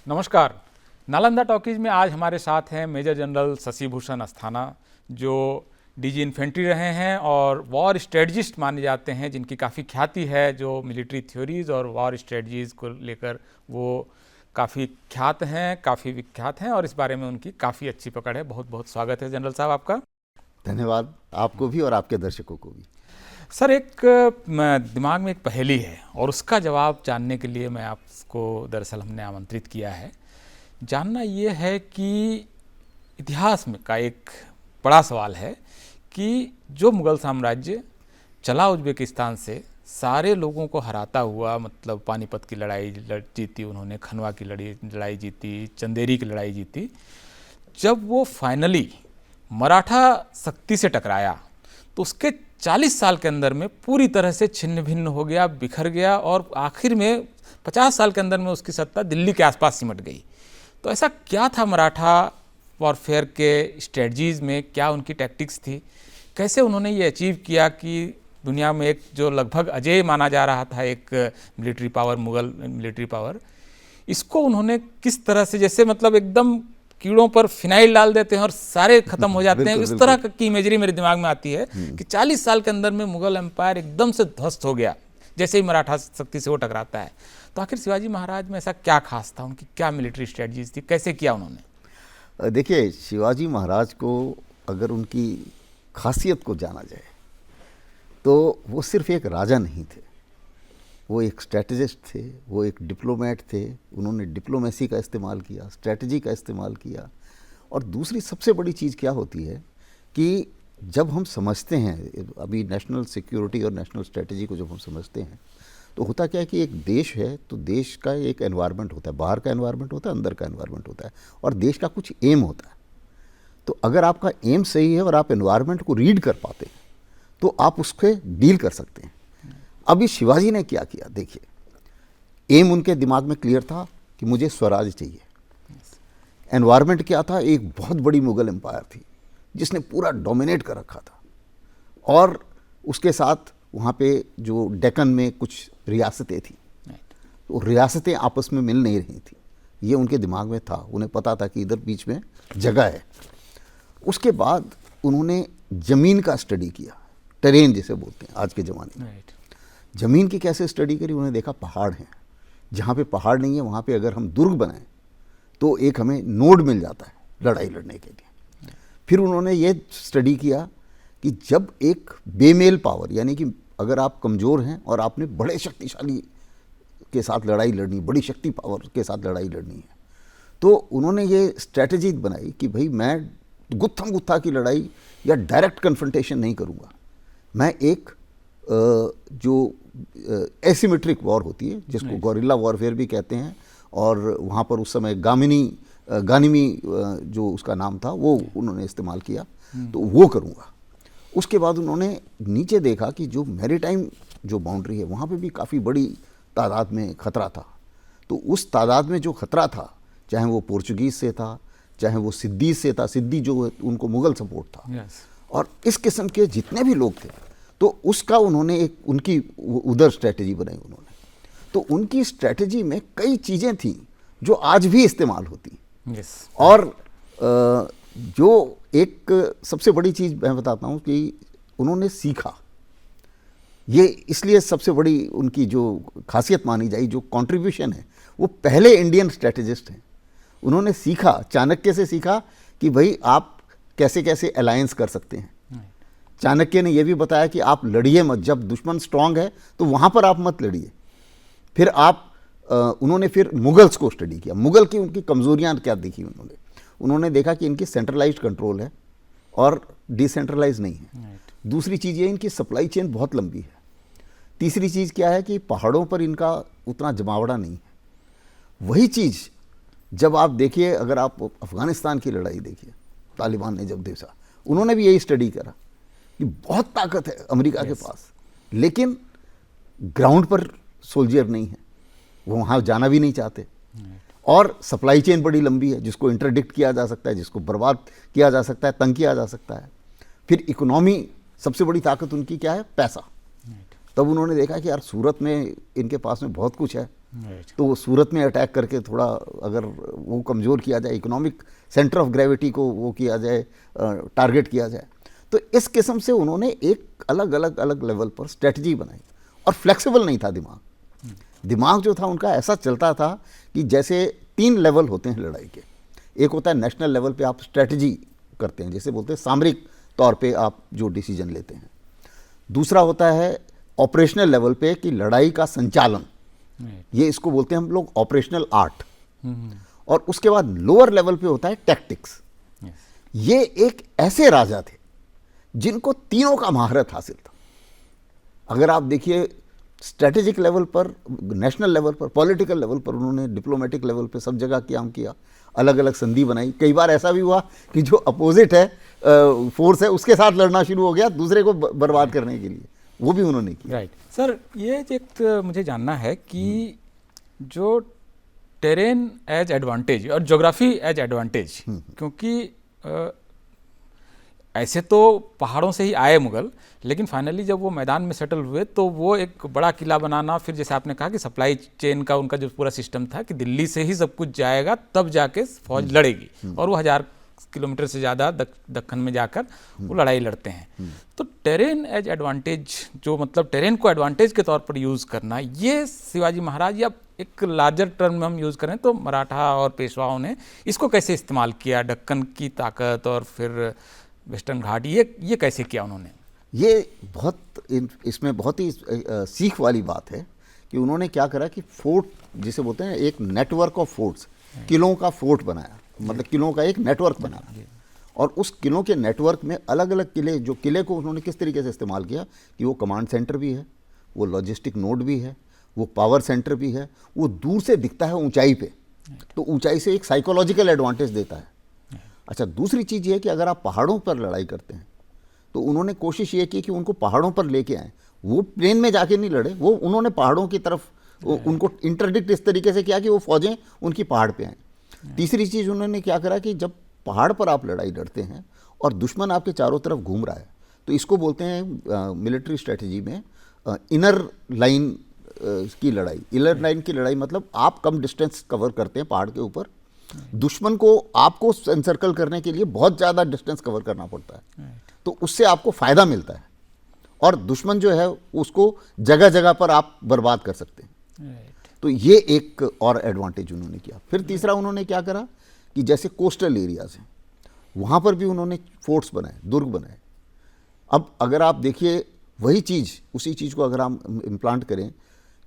नमस्कार। नालंदा टॉकीज में आज हमारे साथ हैं मेजर जनरल शशि भूषण अस्थाना, जो डीजी इन्फेंट्री रहे हैं और वॉर स्ट्रेटजिस्ट माने जाते हैं, जिनकी काफ़ी ख्याति है, जो मिलिट्री थ्योरीज और वॉर स्ट्रेटजीज को लेकर वो काफ़ी ख्यात हैं, काफ़ी विख्यात हैं और इस बारे में उनकी काफ़ी अच्छी पकड़ है। बहुत बहुत स्वागत है जनरल साहब आपका। धन्यवाद आपको भी और आपके दर्शकों को भी। सर, एक दिमाग में एक पहेली है और उसका जवाब जानने के लिए मैं आपको दरअसल हमने आमंत्रित किया है। जानना ये है कि इतिहास में का एक बड़ा सवाल है कि जो मुग़ल साम्राज्य चला उज़्बेकिस्तान से, सारे लोगों को हराता हुआ, मतलब पानीपत की लड़ाई जीती उन्होंने, खनवा की लड़ाई जीती, चंदेरी की लड़ाई जीती, जब वो फाइनली मराठा शक्ति से टकराया तो उसके 40 साल के अंदर में पूरी तरह से छिन्न भिन्न हो गया, बिखर गया और आखिर में 50 साल के अंदर में उसकी सत्ता दिल्ली के आसपास सिमट गई। तो ऐसा क्या था मराठा वॉरफेयर के स्ट्रेटजीज़ में, क्या उनकी टैक्टिक्स थी, कैसे उन्होंने ये अचीव किया कि दुनिया में एक जो लगभग अजेय माना जा रहा था एक military power, Mughal military power, इसको उन्होंने किस तरह से, जैसे मतलब एकदम कीड़ों पर फिनाइल डाल देते हैं और सारे खत्म हो जाते हैं, इस तरह की इमेजरी मेरे दिमाग में आती है कि 40 साल के अंदर में मुग़ल एम्पायर एकदम से ध्वस्त हो गया जैसे ही मराठा शक्ति से वो टकराता है। तो आखिर शिवाजी महाराज में ऐसा क्या खास था, उनकी क्या मिलिट्री स्ट्रेटजीज थी, कैसे किया उन्होंने? देखिए, शिवाजी महाराज को अगर उनकी खासियत को जाना जाए तो वो सिर्फ एक राजा नहीं थे, वो एक स्ट्रैटेजिस्ट थे, वो एक डिप्लोमेट थे। उन्होंने डिप्लोमेसी का इस्तेमाल किया, स्ट्रैटेजी का इस्तेमाल किया। और दूसरी सबसे बड़ी चीज़ क्या होती है कि जब हम समझते हैं अभी नेशनल सिक्योरिटी और नेशनल स्ट्रैटेजी को, जब हम समझते हैं तो होता क्या है कि एक देश है तो देश का एक एनवायरनमेंट होता है, बाहर का एनवायरनमेंट होता है, अंदर का एनवायरनमेंट होता है, और देश का कुछ एम होता है। तो अगर आपका एम सही है और आप एनवायरनमेंट को रीड कर पाते हैं तो आप उसके डील कर सकते हैं। अभी शिवाजी ने क्या किया, देखिए, एम उनके दिमाग में क्लियर था कि मुझे स्वराज चाहिए। एनवायरनमेंट क्या था, एक बहुत बड़ी मुग़ल एम्पायर थी जिसने पूरा डोमिनेट कर रखा था, और उसके साथ वहाँ पे जो डेक्कन में कुछ रियासतें थी, तो रियासतें आपस में मिल नहीं रही थी, ये उनके दिमाग में था। उन्हें पता था कि इधर बीच में जगह है। उसके बाद उन्होंने ज़मीन का स्टडी किया, टेरेन जिसे बोलते हैं आज के ज़माने में। ज़मीन की कैसे स्टडी करी, उन्होंने देखा पहाड़ हैं, जहाँ पे पहाड़ नहीं है वहाँ पे अगर हम दुर्ग बनाएं तो एक हमें नोड मिल जाता है लड़ाई लड़ने के लिए। फिर उन्होंने ये स्टडी किया कि जब एक बेमेल पावर, यानी कि अगर आप कमज़ोर हैं और आपने बड़े शक्तिशाली के साथ लड़ाई लड़नी, बड़ी शक्ति पावर के साथ लड़ाई लड़नी है, तो उन्होंने ये स्ट्रैटेजी बनाई कि भाई मैं गुत्थम गुत्था की लड़ाई या डायरेक्ट कन्फ्रंटेशन नहीं करूँगा, मैं एक जो एसिमेट्रिक वॉर होती है जिसको गोरिल्ला वॉरफेयर भी कहते हैं, और वहाँ पर उस समय गानिमी जो उसका नाम था वो उन्होंने इस्तेमाल किया, तो वो करूँगा। उसके बाद उन्होंने नीचे देखा कि जो मैरीटाइम जो बाउंड्री है वहाँ पे भी काफ़ी बड़ी तादाद में ख़तरा था। तो उस तादाद में जो ख़तरा था, चाहे वो पोर्चुगीज़ से था, चाहे वो सिद्दी से था, सिद्दी जो उनको मुग़ल सपोर्ट था, और इस किस्म के जितने भी लोग थे, तो उसका उन्होंने एक उनकी उधर स्ट्रैटेजी बनाई उन्होंने। तो उनकी स्ट्रैटेजी में कई चीज़ें थीं जो आज भी इस्तेमाल होती। और जो एक सबसे बड़ी चीज़ मैं बताता हूँ कि उन्होंने सीखा, ये इसलिए सबसे बड़ी उनकी जो खासियत मानी जाए, जो कंट्रीब्यूशन है, वो पहले इंडियन स्ट्रैटेजिस्ट हैं। उन्होंने सीखा, चाणक्य से सीखा कि भाई आप कैसे कैसे अलायंस कर सकते हैं। चाणक्य ने यह भी बताया कि आप लड़िए मत, जब दुश्मन स्ट्रांग है तो वहाँ पर आप मत लड़िए। फिर उन्होंने फिर मुगल्स को स्टडी किया, मुगल की उनकी कमज़ोरियाँ क्या देखी उन्होंने देखा कि इनकी सेंट्रलाइज्ड कंट्रोल है और डिसेंट्रलाइज नहीं है। दूसरी चीज़ ये, इनकी सप्लाई चेन बहुत लंबी है। तीसरी चीज़ क्या है कि पहाड़ों पर इनका उतना जमावड़ा नहीं है। वही चीज़ जब आप देखिए, अगर आप अफ़गानिस्तान की लड़ाई देखिए, तालिबान ने जब देखा, उन्होंने भी यही स्टडी करा कि बहुत ताकत है अमेरिका के पास, लेकिन ग्राउंड पर सोल्जर नहीं है, वो वहाँ जाना भी नहीं चाहते, और सप्लाई चेन बड़ी लंबी है जिसको इंटरडिक्ट किया जा सकता है, जिसको बर्बाद किया जा सकता है, तंग किया जा सकता है। फिर इकोनॉमी, सबसे बड़ी ताकत उनकी क्या है, पैसा। तब उन्होंने देखा कि यार सूरत में इनके पास में बहुत कुछ है, राइट। तो वो सूरत में अटैक करके थोड़ा अगर वो कमज़ोर किया जाए, इकोनॉमिक सेंटर ऑफ ग्रेविटी को वो किया जाए, टारगेट किया जाए, तो इस किस्म से उन्होंने एक अलग अलग अलग लेवल पर स्ट्रेटजी बनाई। और फ्लेक्सिबल नहीं था दिमाग जो था उनका ऐसा चलता था कि जैसे 3 लेवल होते हैं लड़ाई के। एक होता है नेशनल लेवल पे आप स्ट्रेटजी करते हैं, जैसे बोलते हैं सामरिक तौर पे आप जो डिसीजन लेते हैं। दूसरा होता है ऑपरेशनल लेवल पे कि लड़ाई का संचालन, ये इसको बोलते हैं हम लोग ऑपरेशनल आर्ट। और उसके बाद लोअर लेवल पे होता है टैक्टिक्स। ये एक ऐसे राजा थे जिनको तीनों का महारत हासिल था। अगर आप देखिए स्ट्रेटेजिक लेवल पर, नेशनल लेवल पर, पॉलिटिकल लेवल पर, उन्होंने डिप्लोमेटिक लेवल पे सब जगह काम किया, अलग अलग संधि बनाई। कई बार ऐसा भी हुआ कि जो अपोजिट है फोर्स है उसके साथ लड़ना शुरू हो गया दूसरे को बर्बाद करने के लिए, वो भी उन्होंने किया। राइट सर, ये एक मुझे जानना है कि जो टेरेन एज एडवांटेज और ज्योग्राफी एज एडवांटेज, क्योंकि ऐसे तो पहाड़ों से ही आए मुगल, लेकिन फाइनली जब वो मैदान में सेटल हुए तो वो एक बड़ा किला बनाना, फिर जैसे आपने कहा कि सप्लाई चेन का उनका जो पूरा सिस्टम था कि दिल्ली से ही सब कुछ जाएगा तब जाके फौज लड़ेगी, और वो 1000 किलोमीटर से ज़्यादा दक्कन में जाकर वो लड़ाई लड़ते हैं। तो टेरेन एज एडवांटेज, जो मतलब टेरेन को एडवांटेज के तौर पर यूज़ करना, ये शिवाजी महाराज, या एक लार्जर टर्म में हम यूज़ करें तो मराठा और पेशवाओं ने इसको कैसे इस्तेमाल किया, दक्कन की ताकत और फिर वेस्टर्न घाट, ये कैसे किया उन्होंने? ये इसमें बहुत ही सीख वाली बात है कि उन्होंने क्या करा कि फोर्ट जिसे बोलते हैं, एक नेटवर्क ऑफ फोर्ट्स, किलों का फोर्ट बनाया, मतलब किलों का एक नेटवर्क बनाया। और उस किलों के नेटवर्क में अलग अलग किले, जो किले को उन्होंने किस तरीके से इस्तेमाल किया कि वो कमांड सेंटर भी है, वो लॉजिस्टिक नोड भी है, वो पावर सेंटर भी है, वो दूर से दिखता है ऊंचाई पे, तो ऊंचाई से एक साइकोलॉजिकल एडवांटेज देता है। अच्छा, दूसरी चीज़ ये है कि अगर आप पहाड़ों पर लड़ाई करते हैं तो उन्होंने कोशिश ये की कि उनको पहाड़ों पर लेके आए। वो प्लेन में जाके नहीं लड़े, वो उन्होंने पहाड़ों की तरफ उनको इंटरडिक्ट इस तरीके से किया कि वो फौजें उनकी पहाड़ पे आएँ। तीसरी चीज़ उन्होंने क्या करा कि जब पहाड़ पर आप लड़ाई लड़ते हैं और दुश्मन आपके चारों तरफ घूम रहा है, तो इसको बोलते हैं मिलिट्री स्ट्रेटजी में इनर लाइन की लड़ाई। इनर लाइन की लड़ाई मतलब आप कम डिस्टेंस कवर करते हैं पहाड़ के ऊपर, दुश्मन को आपको एनसर्कल करने के लिए बहुत ज़्यादा डिस्टेंस कवर करना पड़ता है, तो उससे आपको फ़ायदा मिलता है और दुश्मन जो है उसको जगह जगह पर आप बर्बाद कर सकते हैं। तो ये एक और एडवांटेज उन्होंने किया। फिर तीसरा उन्होंने क्या करा कि जैसे कोस्टल एरियाज हैं वहाँ पर भी उन्होंने फोर्ट्स बनाए, दुर्ग बनाए। अब अगर आप देखिए वही चीज़, उसी चीज़ को अगर हम इम्प्लांट करें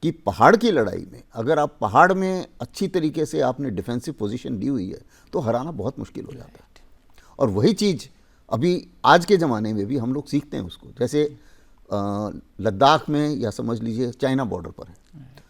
कि पहाड़ की लड़ाई में अगर आप पहाड़ में अच्छी तरीके से आपने डिफेंसिव पोजीशन दी हुई है तो हराना बहुत मुश्किल हो जाता है। और वही चीज़ अभी आज के ज़माने में भी हम लोग सीखते हैं उसको। जैसे लद्दाख में, या समझ लीजिए चाइना बॉर्डर पर है,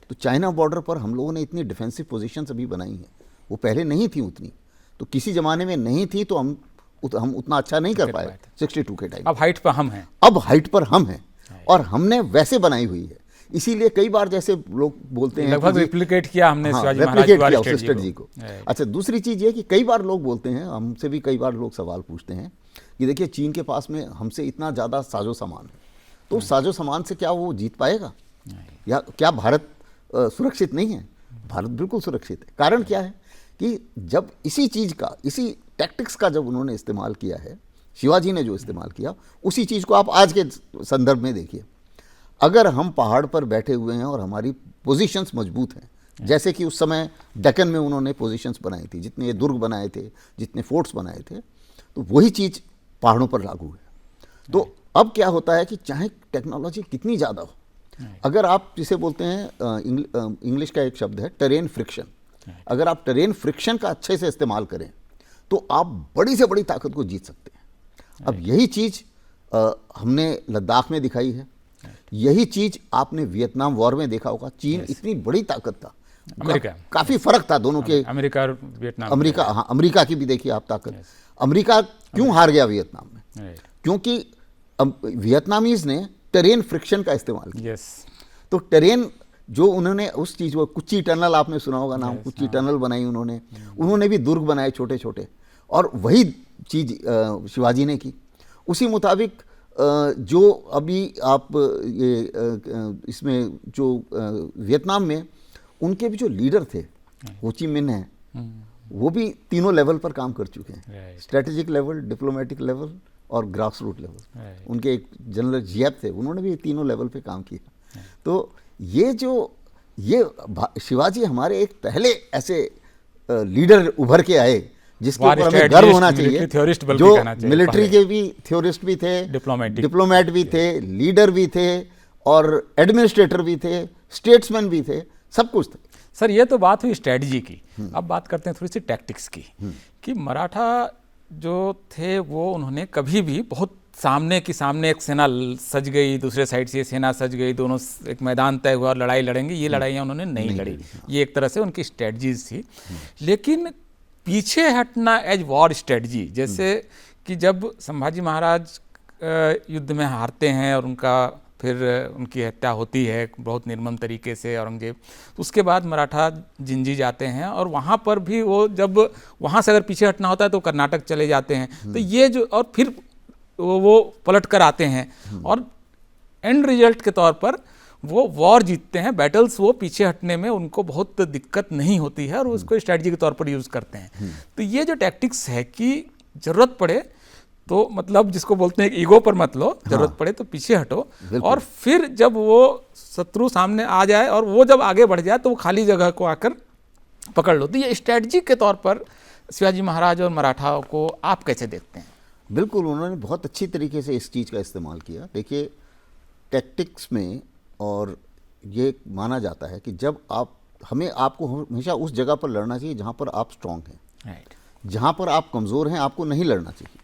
तो चाइना बॉर्डर पर हम लोगों ने इतनी डिफेंसिव पोजीशंस अभी बनाई हैं, वो पहले नहीं थी उतनी, तो किसी ज़माने में नहीं थी, तो हम उतना अच्छा नहीं कर पाए 62 के टाइम। अब हाइट पर हम हैं, अब हाइट पर हम हैं और हमने वैसे बनाई हुई है। इसीलिए कई बार जैसे लोग बोलते हैं लगभग रेप्लिकेट किया हमने, हाँ, शिवाजी महाराज की स्ट्रेटजी को। अच्छा, दूसरी चीज़ ये कि कई बार लोग बोलते हैं, हमसे भी कई बार लोग सवाल पूछते हैं कि देखिए चीन के पास में हमसे इतना ज़्यादा साजो सामान है, तो साजो सामान से क्या वो जीत पाएगा, या क्या भारत सुरक्षित नहीं है? भारत बिल्कुल सुरक्षित है। कारण क्या है कि जब इसी चीज़ का, इसी टैक्टिक्स का जब उन्होंने इस्तेमाल किया है, शिवाजी ने जो इस्तेमाल किया, उसी चीज़ को आप आज के संदर्भ में देखिए। अगर हम पहाड़ पर बैठे हुए हैं और हमारी पोजीशंस मजबूत हैं, जैसे कि उस समय डेक्कन में उन्होंने पोजीशंस बनाई थी, जितने ये दुर्ग बनाए थे, जितने फोर्ट्स बनाए थे, तो वही चीज़ पहाड़ों पर लागू है। तो अब क्या होता है कि चाहे टेक्नोलॉजी कितनी ज़्यादा हो, अगर आप जिसे बोलते हैं, इंग्लिश का एक शब्द है टेरेन फ्रिक्शन, अगर आप टेरेन फ्रिक्शन का अच्छे से इस्तेमाल करें तो आप बड़ी से बड़ी ताकत को जीत सकते हैं। अब यही चीज़ हमने लद्दाख में दिखाई है, यही चीज आपने वियतनाम वॉर में देखा होगा। चीन इतनी बड़ी ताकत था, अमेरिका काफी फर्क था दोनों के, अमेरिका और वियतनाम, अमेरिका, हाँ, अमेरिका की भी देखिए आप ताकत। अमेरिका क्यों हार गया वियतनाम में? क्योंकि वियतनामीज ने टेरेन फ्रिक्शन का इस्तेमाल किया। तो टेरेन जो उन्होंने उस चीज को, कुच्ची टनल आपने सुना होगा नाम, कुच्ची टनल बनाई उन्होंने भी दुर्ग बनाए छोटे छोटे, और वही चीज शिवाजी ने की। उसी मुताबिक जो अभी आप ये इसमें जो वियतनाम में उनके भी जो लीडर थे, हो ची मिन है, वो भी तीनों लेवल पर काम कर चुके हैं, स्ट्रेटेजिक लेवल, डिप्लोमेटिक लेवल और ग्रास रूट लेवल। उनके एक जनरल जियाब थे, उन्होंने भी तीनों लेवल पे काम किया। तो ये शिवाजी हमारे एक पहले ऐसे लीडर उभर के आए जिसके ऊपर हमें गर्व होना चाहिए, जो मिलिट्री के भी थ्योरिस्ट भी थे, डिप्लोमेट भी थे, लीडर भी थे और एडमिनिस्ट्रेटर भी थे, स्टेट्समैन भी थे, सब कुछ थे। सर ये तो बात हुई स्ट्रेटजी की, अब बात करते हैं थोड़ी सी टैक्टिक्स की, कि मराठा जो थे वो उन्होंने कभी भी बहुत सामने एक सेना सज गई, दूसरे साइड से ये सेना सज गई, दोनों एक मैदान तय हुआ और लड़ाई लड़ेंगे, ये लड़ाइयाँ उन्होंने नहीं लड़ी। ये एक तरह से उनकी स्ट्रेटजीज थी। लेकिन पीछे हटना एज वॉर स्ट्रेटजी, जैसे कि जब संभाजी महाराज युद्ध में हारते हैं और फिर उनकी हत्या होती है बहुत निर्मम तरीके से औरंगजेब, उसके बाद मराठा जिंजी जाते हैं और वहाँ पर भी वो जब वहाँ से अगर पीछे हटना होता है तो कर्नाटक चले जाते हैं। तो ये जो और फिर वो पलट कर आते हैं और एंड रिजल्ट के तौर पर वो वॉर जीतते हैं। बैटल्स वो पीछे हटने में उनको बहुत दिक्कत नहीं होती है और उसको स्ट्रेटजी के तौर पर यूज़ करते हैं। तो ये जो टैक्टिक्स है कि ज़रूरत पड़े तो मतलब जिसको बोलते हैं ईगो पर मत लो, जरूरत पड़े तो पीछे हटो, और फिर जब वो शत्रु सामने आ जाए और वो जब आगे बढ़ जाए तो वो खाली जगह को आकर पकड़ लो। तो ये स्ट्रेटजी के तौर पर शिवाजी महाराज और मराठाओं को आप कैसे देखते हैं? बिल्कुल, उन्होंने बहुत अच्छी तरीके से इस चीज़ का इस्तेमाल किया। देखिए, टैक्टिक्स में और ये माना जाता है कि जब आपको हमेशा उस जगह पर लड़ना चाहिए जहाँ पर आप स्ट्रांग हैं। जहाँ पर आप कमज़ोर हैं आपको नहीं लड़ना चाहिए।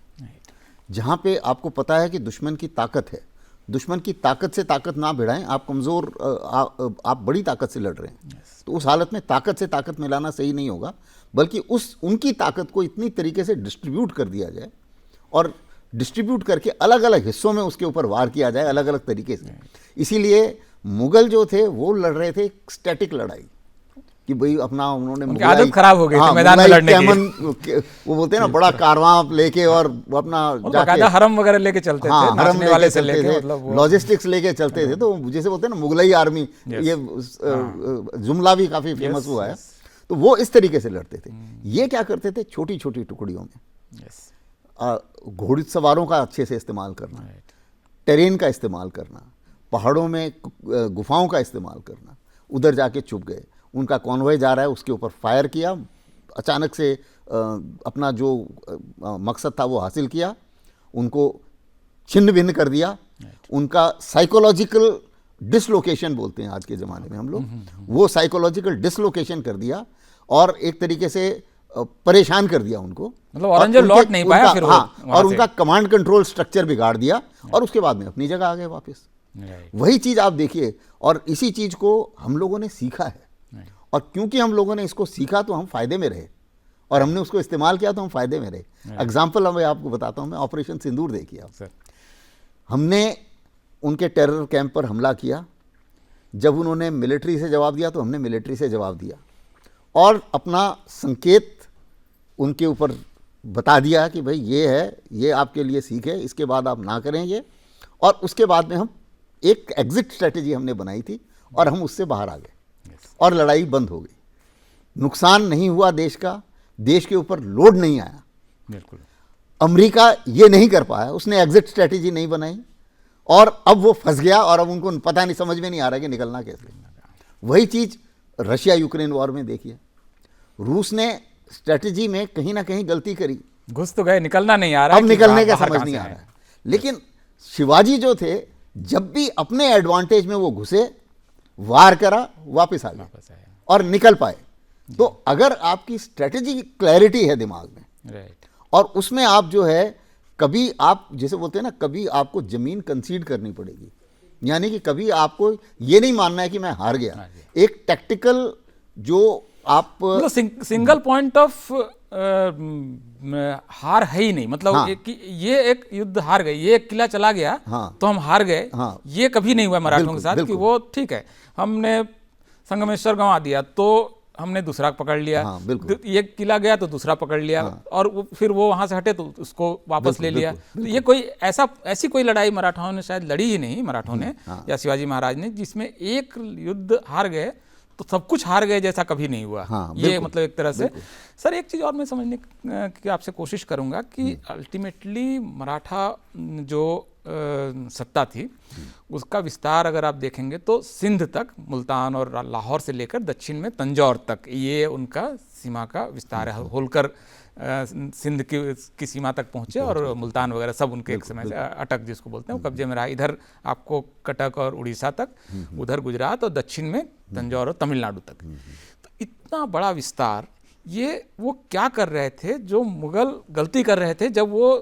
जहाँ पे आपको पता है कि दुश्मन की ताकत है, दुश्मन की ताकत से ताकत ना भिड़ाएं, आप कमज़ोर, आप बड़ी ताकत से लड़ रहे हैं, तो उस हालत में ताकत से ताकत मिलाना सही नहीं होगा, बल्कि उनकी ताकत को इतनी तरीके से डिस्ट्रीब्यूट कर दिया जाए और डिस्ट्रीब्यूट करके अलग अलग हिस्सों में उसके ऊपर वार किया जाए अलग अलग तरीके से। इसीलिए मुगल जो थे वो लड़ रहे थे स्टैटिक लड़ाई, कि भाई अपना उन्होंने आदत खराब हो गई थी मैदान में लड़ने की। वो बोलते हैं ना, बड़ा कारवां लेके और अपना जाके हरम वगैरह लेके चलते थे, हरम वाले से लेके मतलब लॉजिस्टिक्स लेके चलते थे। तो जैसे बोलते हैं ना मुगलई आर्मी, ये जुमला भी काफी फेमस हुआ है। तो वो इस तरीके से लड़ते थे। ये क्या करते थे, छोटी छोटी टुकड़ियों में घोड़सवारों का अच्छे से इस्तेमाल करना, टेरेन का इस्तेमाल करना, पहाड़ों में गुफाओं का इस्तेमाल करना, उधर जाके छुप गए, उनका कॉन्वॉय जा रहा है उसके ऊपर फायर किया, अचानक से अपना जो मकसद था वो हासिल किया, उनको छिन्न भिन्न कर दिया, उनका साइकोलॉजिकल डिसलोकेशन बोलते हैं आज के ज़माने में हम लोग, वो साइकोलॉजिकल डिसलोकेशन कर दिया और एक तरीके से परेशान कर दिया उनको, मतलब औरंगजेब लौट नहीं पाया फिर। और उनका कमांड कंट्रोल स्ट्रक्चर बिगाड़ दिया और उसके बाद में अपनी जगह आ गए वापस। वही चीज़ आप देखिए, और इसी चीज़ को हम लोगों ने सीखा है, और क्योंकि हम लोगों ने इसको सीखा तो हम फायदे में रहे, और हमने उसको इस्तेमाल किया तो हम फायदे में रहे। एग्जाम्पल मैं आपको बताता हूँ, मैं ऑपरेशन सिंदूर देखिए आप। हमने उनके टेरर कैंप पर हमला किया, जब उन्होंने मिलिट्री से जवाब दिया तो हमने मिलिट्री से जवाब दिया और अपना संकेत उनके ऊपर बता दिया कि भाई ये है, ये आपके लिए सीख है, इसके बाद आप ना करें ये। और उसके बाद में हम एक एग्जिट स्ट्रेटेजी हमने बनाई थी और हम उससे बाहर आ गए और लड़ाई बंद हो गई। नुकसान नहीं हुआ देश का, देश के ऊपर लोड नहीं आया। बिल्कुल, अमेरिका ये नहीं कर पाया, उसने एग्जिट स्ट्रेटेजी नहीं बनाई और अब वो फंस गया और अब उनको पता नहीं, समझ में नहीं आ रहा कि निकलना कैसे। वही चीज़ रशिया यूक्रेन वॉर में देखिए, रूस ने स्ट्रेटेजी में कहीं ना कहीं गलती करी, घुस तो गए, निकलना नहीं आ रहा, अब निकलने का समझ नहीं आ रहा है। लेकिन शिवाजी जो थे, जब भी अपने एडवांटेज में वो घुसे, वार करा, वापस आ गए और निकल पाए। तो अगर आपकी स्ट्रेटेजी क्लैरिटी है दिमाग में, और उसमें आप जो है, कभी आप जैसे बोलते हैं ना, कभी आपको जमीन कंसीड करनी पड़ेगी, यानी कि कभी आपको ये नहीं मानना है कि मैं हार गया। एक टैक्टिकल जो आप सिंगल पॉइंट ऑफ हार है ही नहीं, मतलब ये एक युद्ध हार गए, ये एक किला चला गया तो हम हार गए, ये कभी नहीं हुआ मराठों के साथ। कि वो ठीक है, हमने संगमेश्वर गंवा दिया तो हमने दूसरा पकड़ लिया, ये किला गया तो दूसरा पकड़ लिया, और फिर वो वहां से हटे तो उसको वापस ले लिया। तो ये कोई ऐसी कोई लड़ाई मराठाओं ने शायद लड़ी ही नहीं, मराठों ने या शिवाजी महाराज ने, जिसमें एक युद्ध हार गए तो सब कुछ हार गए जैसा कभी नहीं हुआ। हाँ, ये बिल्कुल, मतलब एक तरह से सर एक चीज़ और मैं समझने की आपसे कोशिश करूंगा कि अल्टीमेटली मराठा जो सत्ता थी उसका विस्तार अगर आप देखेंगे तो सिंध तक, मुल्तान और लाहौर से लेकर दक्षिण में तंजौर तक, ये उनका सीमा का विस्तार है। होलकर सिंध की सीमा तक पहुंचे और मुल्तान वगैरह सब उनके एक समय से अटक जिसको बोलते हैं वो कब्जे में रहा। इधर आपको कटक और उड़ीसा तक, उधर गुजरात और दक्षिण में तंजौर और तमिलनाडु तक। तो इतना बड़ा विस्तार, ये वो क्या कर रहे थे जो मुगल गलती कर रहे थे? जब वो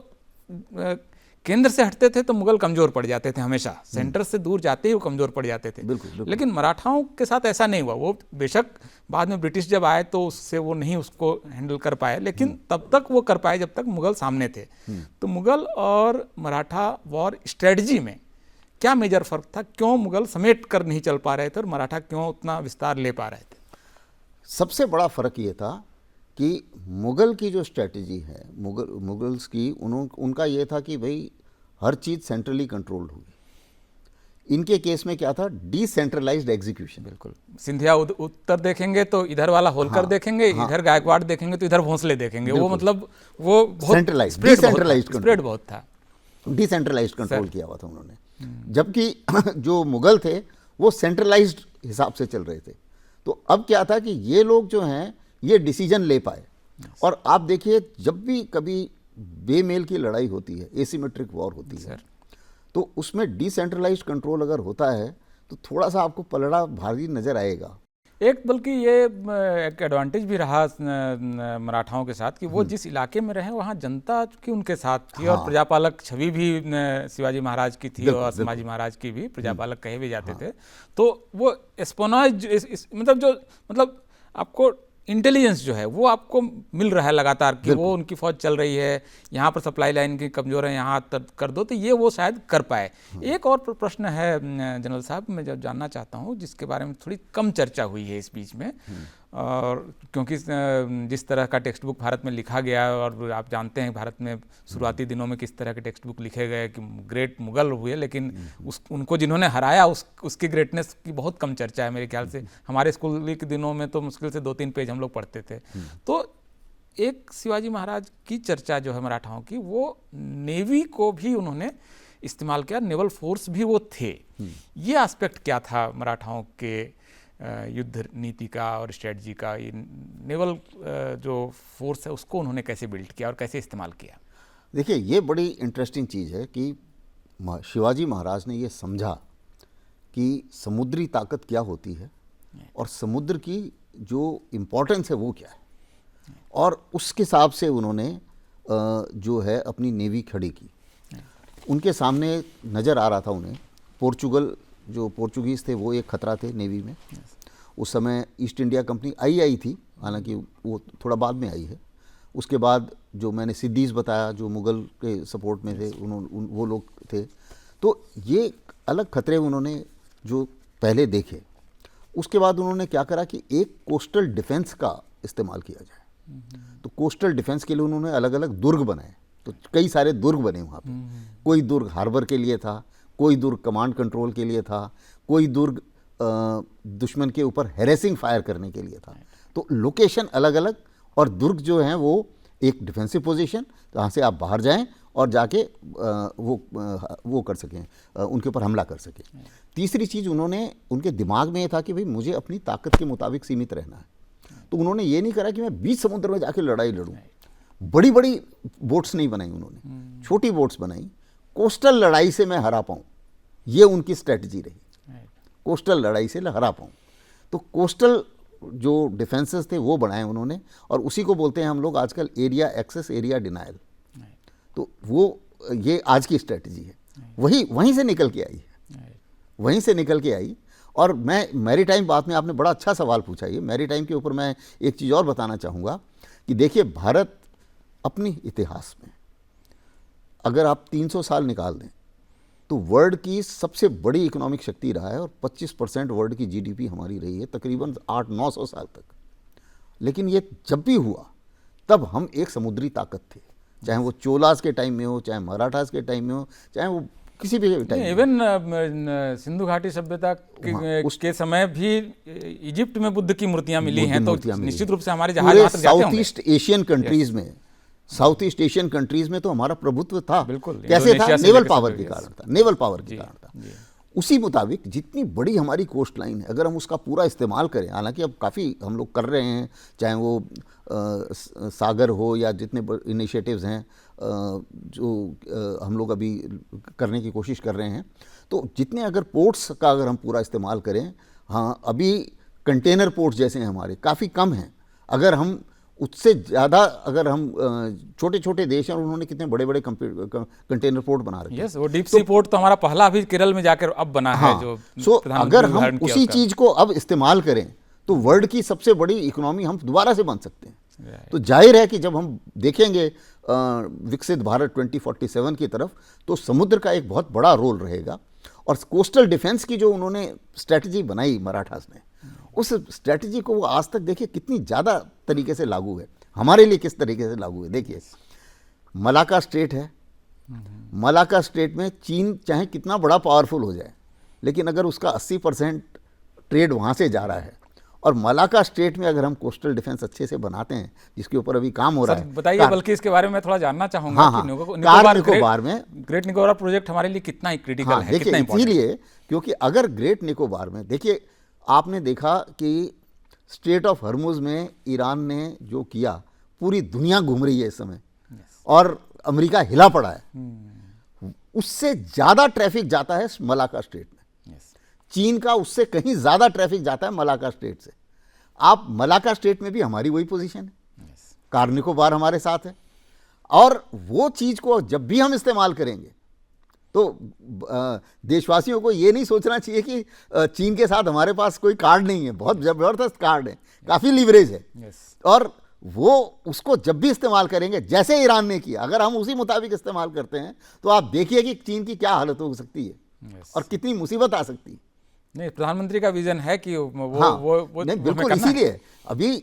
केंद्र से हटते थे तो मुगल कमजोर पड़ जाते थे, हमेशा सेंटर से दूर जाते ही वो कमजोर पड़ जाते थे। लेकिन मराठाओं के साथ ऐसा नहीं हुआ। वो बेशक बाद में ब्रिटिश जब आए तो उससे वो नहीं उसको हैंडल कर पाए, लेकिन तब तक वो कर पाए जब तक मुगल सामने थे। तो मुगल और मराठा वॉर स्ट्रेटजी में क्या मेजर फर्क था? क्यों मुगल समेट कर नहीं चल पा रहे थे और मराठा क्यों उतना विस्तार ले पा रहे थे? सबसे बड़ा फर्क ये था कि मुगल की जो स्ट्रेटजी है, मुगल्स की, उनका ये था कि भाई हर चीज़ सेंट्रली कंट्रोल्ड होगी। इनके केस में क्या था? Decentralised execution. बिल्कुल। सिंधिया उत्तर देखेंगे तो इधर वाला होलकर देखेंगे, इधर गायकवाड़ देखेंगे तो इधर भोंसले देखेंगे। वो मतलब वो सेंट्रलाइज्ड, स्प्रेड बहुत था, डिसेंट्रलाइज्ड कंट्रोल किया हुआ था उन्होंने। जबकि जो मुगल थे वो सेंट्रलाइज्ड हिसाब से चल रहे थे। तो अब क्या था कि ये लोग जो हैं ये डिसीजन ले पाए। और आप देखिए, जब भी कभी बेमेल की लड़ाई होती है, एसिमेट्रिक वॉर होती है, तो उसमें डिसेंट्रलाइज्ड कंट्रोल अगर होता है तो थोड़ा सा आपको पलड़ा भारी नजर आएगा। एक बल्कि ये एक एडवांटेज भी रहा मराठाओं के साथ कि वो जिस इलाके में रहे वहाँ जनता की उनके साथ थी। और प्रजापालक छवि भी शिवाजी महाराज की थी और संभाजी महाराज की भी प्रजापालक कहे भी जाते थे। तो वो एस्पोनाज मतलब आपको इंटेलिजेंस जो है वो आपको मिल रहा है लगातार कि वो उनकी फौज चल रही है, यहाँ पर सप्लाई लाइन की कमजोर है, यहाँ कर दो, तो ये वो शायद कर पाए। एक और प्रश्न है जनरल साहब, मैं जब जानना चाहता हूँ जिसके बारे में थोड़ी कम चर्चा हुई है इस बीच में, और क्योंकि जिस तरह का टेक्स्ट बुक भारत में लिखा गया, और आप जानते हैं भारत में शुरुआती दिनों में किस तरह के टेक्स्ट बुक लिखे गए कि ग्रेट मुगल हुए, लेकिन उनको जिन्होंने हराया उसकी ग्रेटनेस की बहुत कम चर्चा है मेरे ख्याल से। हमारे स्कूल के दिनों में तो मुश्किल से 2-3 पेज हम लोग पढ़ते थे। तो एक शिवाजी महाराज की चर्चा जो है मराठाओं की, वो नेवी को भी उन्होंने इस्तेमाल किया, नेवल फोर्स भी वो थे। ये एस्पेक्ट क्या था मराठाओं के युद्ध नीति का और स्ट्रेटजी का? ये नेवल जो फोर्स है उसको उन्होंने कैसे बिल्ड किया और कैसे इस्तेमाल किया? देखिए, ये बड़ी इंटरेस्टिंग चीज़ है कि शिवाजी महाराज ने ये समझा कि समुद्री ताकत क्या होती है और समुद्र की जो इम्पोर्टेंस है वो क्या है, और उसके हिसाब से उन्होंने जो है अपनी नेवी खड़ी की। उनके सामने नज़र आ रहा था उन्हें पोर्चुगल, जो पोर्चुगीज़ थे वो एक खतरा थे नेवी में। उस समय ईस्ट इंडिया कंपनी आई थी, हालांकि वो थोड़ा बाद में आई है। उसके बाद जो मैंने सिद्दीज़ बताया जो मुग़ल के सपोर्ट में थे, वो लोग थे। तो ये अलग खतरे उन्होंने जो पहले देखे। उसके बाद उन्होंने क्या करा कि एक कोस्टल डिफेंस का इस्तेमाल किया जाए। तो कोस्टल डिफेंस के लिए उन्होंने अलग अलग दुर्ग बनाए। तो कई सारे दुर्ग बने वहाँ पे। कोई दुर्ग हार्बर के लिए था, कोई दुर्ग कमांड कंट्रोल के लिए था, कोई दुर्ग दुश्मन के ऊपर हैरेसिंग फायर करने के लिए था। तो लोकेशन अलग अलग, और दुर्ग जो हैं वो एक डिफेंसिव पोजीशन, जहाँ से आप बाहर जाएं और जाके वो कर सकें, उनके ऊपर हमला कर सकें। तीसरी चीज़ उन्होंने, उनके दिमाग में ये था कि भाई मुझे अपनी ताकत के मुताबिक सीमित रहना है। तो उन्होंने ये नहीं करा कि मैं बीच समुद्र में जाके लड़ाई लड़ूं। बड़ी बड़ी बोट्स नहीं बनाई उन्होंने, छोटी बोट्स बनाई। कोस्टल लड़ाई से मैं हरा पाऊँ, ये उनकी स्ट्रेटजी रही, कोस्टल लड़ाई से हरा पाऊँ। तो कोस्टल जो डिफेंसेस थे वो बनाए उन्होंने, और उसी को बोलते हैं हम लोग आजकल एरिया एक्सेस, एरिया डिनायल। तो वो ये आज की स्ट्रेटजी है, वहीं से निकल के आई है, वहीं से निकल के आई। और मैं मैरीटाइम बात में, आपने बड़ा अच्छा सवाल पूछा। ये मैरीटाइम के ऊपर मैं एक चीज़ और बताना चाहूँगा कि देखिए, भारत अपनी इतिहास में अगर आप 300 साल निकाल दें तो वर्ल्ड की सबसे बड़ी इकोनॉमिक शक्ति रहा है, और 25% वर्ल्ड की जीडीपी हमारी रही है तकरीबन 800-900 साल तक। लेकिन ये जब भी हुआ तब हम एक समुद्री ताकत थे, चाहे वो चोलास के टाइम में हो, चाहे मराठास के टाइम में हो, चाहे वो किसी भी टाइम। इवन सिंधु घाटी सभ्यता के समय भी इजिप्ट में बुद्ध की मूर्तियां मिली हैं, तो निश्चित रूप से हमारे जहाज वहां तक जाते होंगे। साउथ ईस्ट एशियन कंट्रीज में, साउथ ईस्ट एशियन कंट्रीज में तो हमारा प्रभुत्व था। बिल्कुल। कैसे था? नेवल पावर के कारण था, नेवल पावर के कारण था। उसी मुताबिक जितनी बड़ी हमारी कोस्ट लाइन है, अगर हम उसका पूरा इस्तेमाल करें, हालांकि अब काफ़ी हम लोग कर रहे हैं, चाहे वो सागर हो या जितने इनिशिएटिव्स हैं जो हम लोग अभी करने की कोशिश कर रहे हैं, तो जितने अगर पोर्ट्स का अगर हम पूरा इस्तेमाल करें, हाँ अभी कंटेनर पोर्ट्स जैसे हैं हमारे काफ़ी कम हैं। अगर हम उससे ज़्यादा, अगर हम छोटे छोटे देश हैं और उन्होंने कितने बड़े बड़े कंटेनर पोर्ट बना रखे हैं। यस, वो डीप सी पोर्ट तो हमारा पहला अभी केरल में जाकर अब बना है। जो अगर हम उसी चीज़ को अब इस्तेमाल करें तो वर्ल्ड की सबसे बड़ी इकोनॉमी हम दोबारा से बन सकते हैं। तो जाहिर है कि जब हम देखेंगे विकसित भारत 2047 की तरफ, तो समुद्र का एक बहुत बड़ा रोल रहेगा। और कोस्टल डिफेंस की जो उन्होंने स्ट्रेटजी बनाई मराठास ने, उस स्ट्रेटजी को वो आज तक देखिए कितनी ज़्यादा तरीके से लागू है, हमारे लिए किस तरीके से लागू है। देखिए मलाक्का स्ट्रेट है, मलाक्का स्ट्रेट में चीन चाहे कितना बड़ा पावरफुल हो जाए, लेकिन अगर उसका 80% ट्रेड वहाँ से जा रहा है, और मलाक्का स्ट्रेट में अगर हम कोस्टल डिफेंस अच्छे से बनाते हैं, जिसके ऊपर अभी काम हो रहा है, बताइए। बल्कि इसके बारे में मैं थोड़ा जानना चाहूँगा। हाँ, निकोबार में ग्रेट निकोबार प्रोजेक्ट हमारे लिए कितना ही क्रिटिकल है, देखिए इसीलिए, क्योंकि अगर ग्रेट निकोबार में देखिए, आपने देखा कि स्ट्रेट ऑफ हर्मुज में ईरान ने जो किया, पूरी दुनिया घूम रही है इस समय, और अमेरिका हिला पड़ा है। उससे ज़्यादा ट्रैफिक जाता है मलाक्का स्ट्रेट में। चीन का उससे कहीं ज़्यादा ट्रैफिक जाता है मलाक्का स्ट्रेट से। आप मलाक्का स्ट्रेट में भी हमारी वही पोजीशन है, कार निकोबार हमारे साथ है। और वो चीज़ को जब भी हम इस्तेमाल करेंगे, तो देशवासियों को ये नहीं सोचना चाहिए कि चीन के साथ हमारे पास कोई कार्ड नहीं है। बहुत ज़बरदस्त कार्ड है, काफ़ी लीवरेज है। और वो उसको जब भी इस्तेमाल करेंगे, जैसे ईरान ने किया, अगर हम उसी मुताबिक इस्तेमाल करते हैं, तो आप देखिए कि चीन की क्या हालत हो सकती है और कितनी मुसीबत आ सकती है। नहीं, प्रधानमंत्री का विजन है कि वो नहीं, बिल्कुल।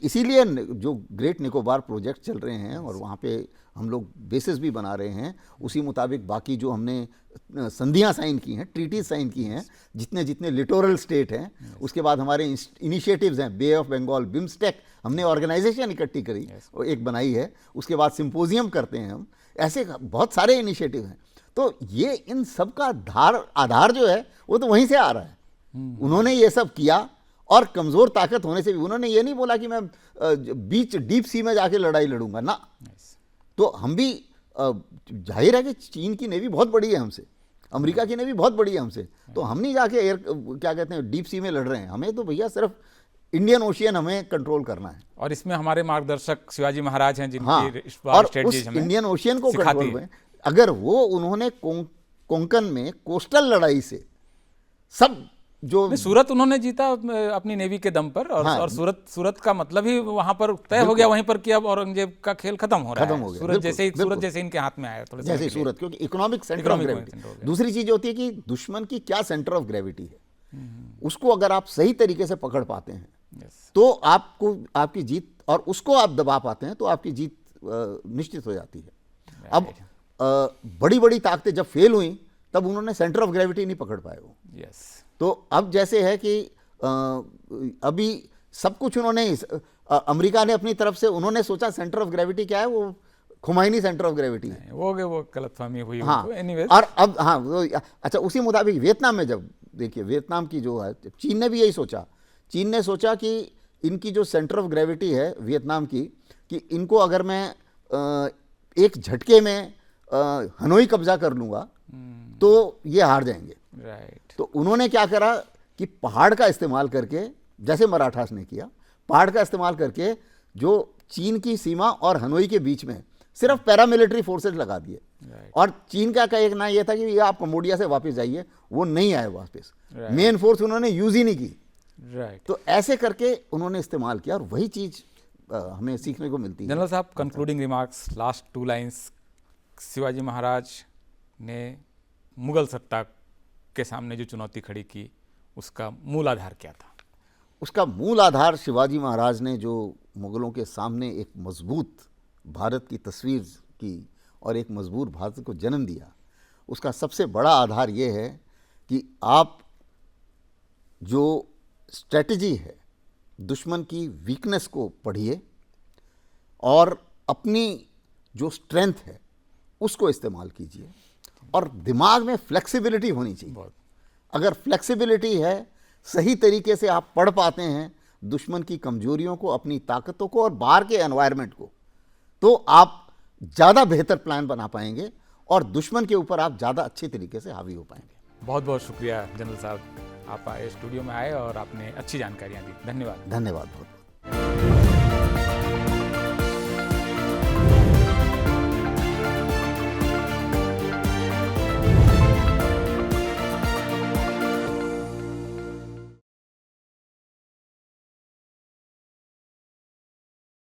इसीलिए जो ग्रेट निकोबार प्रोजेक्ट चल रहे हैं, और वहाँ पे हम लोग बेसिस भी बना रहे हैं, उसी मुताबिक बाकी जो हमने संधियाँ साइन की हैं, ट्रीटीज साइन की हैं, जितने जितने लिटोरल स्टेट हैं, उसके बाद हमारे इनिशिएटिव्स हैं, बे ऑफ बंगाल, बिम्स्टेक, हमने ऑर्गेनाइजेशन इकट्ठी करी, एक बनाई है, उसके बाद सिंपोजियम करते हैं हम, ऐसे बहुत सारे इनिशिएटिव हैं। तो ये इन सब का आधार जो है वो तो वहीं से आ रहा है। उन्होंने ये सब किया, और कमज़ोर ताकत होने से भी उन्होंने ये नहीं बोला कि मैं बीच डीप सी में जाके लड़ाई लड़ूंगा ना। तो हम भी, जाहिर है कि चीन की नेवी बहुत बड़ी है हमसे, अमेरिका की नेवी बहुत बड़ी है हमसे, तो हम नहीं जाके क्या कहते हैं डीप सी में लड़ रहे हैं। हमें तो भैया सिर्फ इंडियन ओशियन हमें कंट्रोल करना है। और इसमें हमारे मार्गदर्शक शिवाजी महाराज हैं, जिनकी और उस इंडियन ओशियन को कंट्रोल में, अगर वो उन्होंने कोंकण में कोस्टल लड़ाई से सब जो सूरत उन्होंने जीता अपनी नेवी के दम पर, और सूरत का मतलब ही वहां पर तय हो गया वहीं पर कि अब औरंगजेब का खेल खत्म हो रहा है। सूरत जैसे इनके हाथ में आया, थोड़ा जैसे सूरत, क्योंकि इकोनॉमिक सेंटर ऑफ ग्रेविटी। दूसरी चीज होती है कि दुश्मन की क्या सेंटर ऑफ ग्रेविटी है, उसको अगर आप सही तरीके से पकड़ पाते हैं तो आपको आपकी जीत, और उसको आप दबा पाते हैं तो आपकी जीत निश्चित हो जाती है। अब बड़ी बड़ी ताकतें जब फेल हुई, तब उन्होंने सेंटर ऑफ ग्रेविटी नहीं पकड़ पाए वो। तो अब जैसे है कि अभी सब कुछ उन्होंने, अमेरिका ने अपनी तरफ से उन्होंने सोचा सेंटर ऑफ ग्रेविटी क्या है, वो खुमैनी सेंटर ऑफ ग्रेविटी है, वो गलतफहमी हुई। और अब अच्छा, उसी मुताबिक वियतनाम में जब देखिए, वियतनाम की जो है, चीन ने भी यही सोचा। चीन ने सोचा कि इनकी जो सेंटर ऑफ ग्रेविटी है वियतनाम की, कि इनको अगर मैं एक झटके में हनोई कब्जा कर लूँगा तो ये हार जाएंगे। तो उन्होंने क्या करा कि पहाड़ का इस्तेमाल करके, जैसे मराठास ने किया, पहाड़ का इस्तेमाल करके जो चीन की सीमा और हनोई के बीच में सिर्फ पैरामिलिट्री फोर्सेज लगा दिए। और चीन का कहना यह था कि ये आप कंबोडिया से वापस जाइए, वो नहीं आए वापस, मेन फोर्स उन्होंने यूज ही नहीं की। तो ऐसे करके उन्होंने इस्तेमाल किया, और वही चीज हमें सीखने को मिलती है। जनरल साहब, concluding remarks, last 2 lines. Shivaji Maharaj ने मुगल सत्ता के सामने जो चुनौती खड़ी की, उसका मूल आधार क्या था? उसका मूल आधार, शिवाजी महाराज ने जो मुगलों के सामने एक मजबूत भारत की तस्वीर की और एक मजबूत भारत को जन्म दिया, उसका सबसे बड़ा आधार ये है कि आप जो स्ट्रेटजी है, दुश्मन की वीकनेस को पढ़िए और अपनी जो स्ट्रेंथ है उसको इस्तेमाल कीजिए। और दिमाग में फ्लेक्सिबिलिटी होनी चाहिए। बहुत अगर फ्लेक्सिबिलिटी है, सही तरीके से आप पढ़ पाते हैं दुश्मन की कमजोरियों को, अपनी ताकतों को और बाहर के एनवायरनमेंट को, तो आप ज़्यादा बेहतर प्लान बना पाएंगे और दुश्मन के ऊपर आप ज़्यादा अच्छे तरीके से हावी हो पाएंगे। बहुत बहुत शुक्रिया जनरल साहब, आप आए, स्टूडियो में आए और आपने अच्छी जानकारियाँ दी। धन्यवाद। धन्यवाद बहुत बहुत।